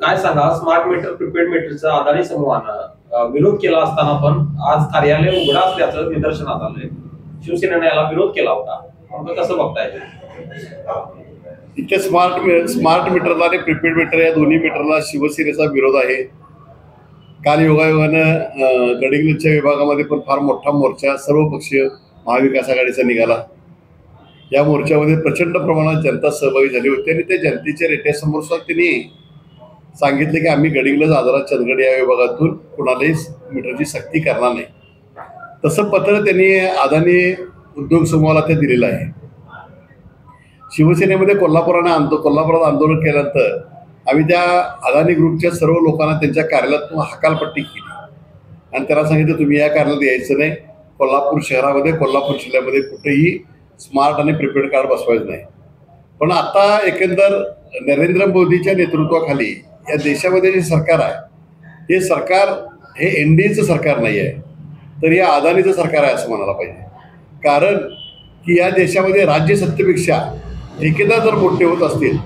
काय सांगा, smart meter prepaid मीटरचा अदानी समूहानं विरोध केला असताना पण आज कार्यालय उघडा असल्याचं निदर्शनास आलंय. शिवसेनेने याला विरोध केला होता. मग कसं बघताय ते? इथे स्मार्ट मीटरला आणि प्रीपेड मीटर या दोन्ही मीटरला शिवसेनेचा विरोध आहे. काल योगायोगानं गडिंग्लजच्या विभागामध्ये पण फार मोठा मोर्चा सर्वपक्षीय महाविकास आघाडीचा निघाला. या मोर्चामध्ये प्रचंड प्रमाणात जनता सहभागी झाली होती आणि त्या जनतेच्या रेट्यासमोर सुद्धा त्यांनी सांगितले की आम्ही गडिंग्लज आजारात चंदगड या विभागातून कोणालाही मीटरची सक्ती करणार नाही. तसं पत्र त्यांनी अदानी उद्योग समूहाला ते दिलेलं आहे. शिवसेनेमध्ये कोल्हापुरात आंदोलन केल्यानंतर आम्ही त्या अदानी ग्रुपच्या सर्व लोकांना त्यांच्या कार्यालयातून हकालपट्टी केली आणि त्यांना सांगितलं तुम्ही या कार्यालयात यायचं नाही. कोल्हापूर शहरामध्ये कोल्हापूर जिल्ह्यामध्ये कुठेही स्मार्ट आणि प्रीपेड कार्ड बसवायचं नाही. पण आता एकंदर नरेंद्र मोदीच्या नेतृत्वाखाली या देशामध्ये जे सरकार आहे हे सरकार हे एनडीएचं सरकार नाही आहे, तर हे अदानीचं सरकार आहे असं म्हणायला पाहिजे. कारण की या देशामध्ये राज्यसत्तेपेक्षा ठेकेदार जर मोठे होत असतील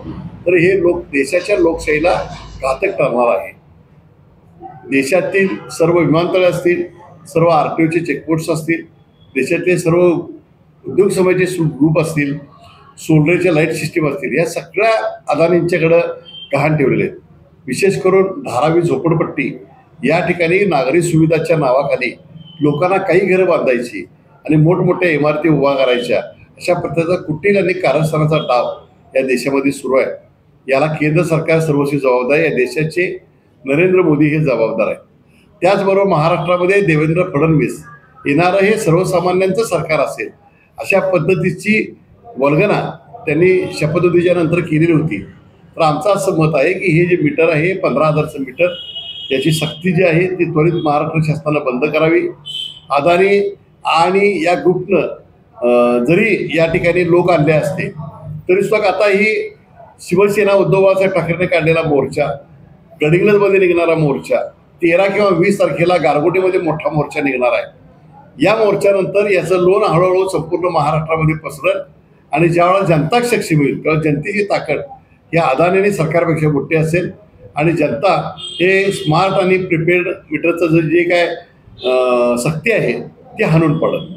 तर हे देशाच्या लोकशाहीला घातक ठरणार आहे. देशातील सर्व विमानतळे असतील, सर्व RTOचे चेकपोस्ट असतील, देशातले सर्व उद्योग समूहाचे ग्रुप असतील, सोलरच्या लाईट सिस्टीम असतील, या सगळ्या अदानींच्याकडं गहाण ठेवलेले आहेत. विशेष करून धारावी झोपडपट्टी या ठिकाणी नागरी सुविधाच्या नावाखाली लोकांना काही घरं बांधायची आणि मोठमोठ्या इमारती उभा करायच्या, अशा प्रकारचा कुटील आणि कारस्थानाचा डाव या देशामध्ये सुरू आहे. याला केंद्र सरकार सर्वस्वी जबाबदार आहे. या देशाचे नरेंद्र मोदी हे जबाबदार आहे. त्याचबरोबर महाराष्ट्रामध्ये देवेंद्र फडणवीस येणारं हे सर्वसामान्यांचं सरकार असेल अशा पद्धतीची वल्गना त्यांनी शपथविधीच्या नंतर केलेली होती. तर आमचं असं मत आहे की हे जे मीटर आहे 15,000चं मीटर, याची सक्ती जी आहे ती त्वरित महाराष्ट्र शासनानं बंद करावी. अदानी आणि या ग्रुपनं जरी या ठिकाणी लोक आणले असते तरी सुद्धा आता ही शिवसेना उद्धव बाळासाहेब ठाकरेंनी काढलेला मोर्चा, गडिंग्लजमध्ये निघणारा मोर्चा, 13 किंवा 20 तारखेला गारगोटीमध्ये मोठा मोर्चा निघणार आहे. या मोर्चानंतर याचं लोण हळूहळू संपूर्ण महाराष्ट्रामध्ये पसरल आणि ज्यावेळेला जनता सक्षम होईल किंवा जनतेची ताकद या अदानी आणि सरकारपेक्षा मोठी असेल आणि जनता हे स्मार्ट आणि प्रीपेड मीटरचं जे काय सक्ती आहे ती हाणून पडत.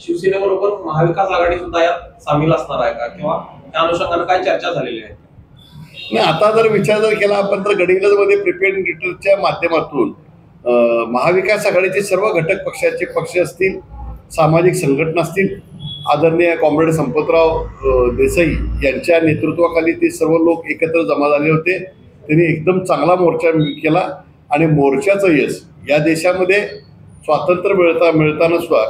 शिवसेनेबरोबर महाविकास आघाडी सुद्धा यात सामील असणार आहे का, किंवा त्या अनुषंगाने काय चर्चा झालेली आहे? नाही, आता जर विचार केला आपण तर गडिंग्लजमध्ये प्रीपेड मीटरच्या माध्यमातून महाविकास आघाडीचे सर्व घटक पक्षाचे पक्ष असतील, सामाजिक संघटना असतील, आदरणीय कॉम्रेड संपतराव देसाई यांच्या नेतृत्वाखाली ते सर्व लोक एकत्र जमा झाले होते. त्यांनी एकदम चांगला मोर्चा केला आणि मोर्चाचं यश या देशामध्ये स्वातंत्र्य मिळताना सुद्धा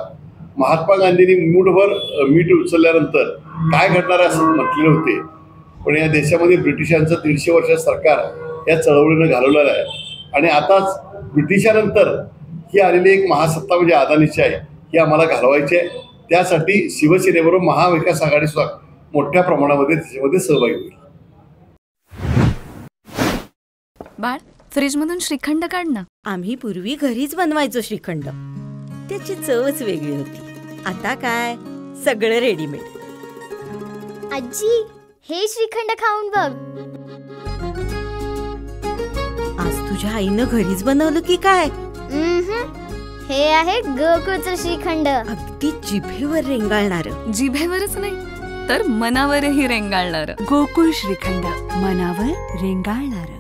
महात्मा गांधींनी मूठभर मीठ उचलल्यानंतर काय घडणार आहे असं म्हटलेले होते. पण या देशामध्ये ब्रिटिशांचं 150 वर्ष सरकार या चळवळीनं घालवलेलं आहे आणि आताच ब्रिटिशानंतर ही आलेली एक महासत्ता म्हणजे अदानीची आहे, ही आम्हाला घालवायची आहे. त्यासाठी शिवसेनेबरोबर महाविकास आघाडी सुद्धा मोठ्या प्रमाणामध्ये त्याच्यामध्ये सहभागी होईल. बाळ, फ्रीजमधून श्रीखंड काढ ना. आम्ही पूर्वी घरीच बनवायचो श्रीखंड, त्याची चवच वेगळी होती. आता काय सगळं रेडीमेड. आजी, हे श्रीखंड खाऊन बघ. आज तुझ्या आईनं घरीच बनवलं की काय? हे आहे गोकुळचं श्रीखंड. अगदी जिभेवर रेंगाळणार. जिभेवरच नाही तर मनावरही रेंगाळणार. गोकुळ श्रीखंड, मनावर रेंगाळणार.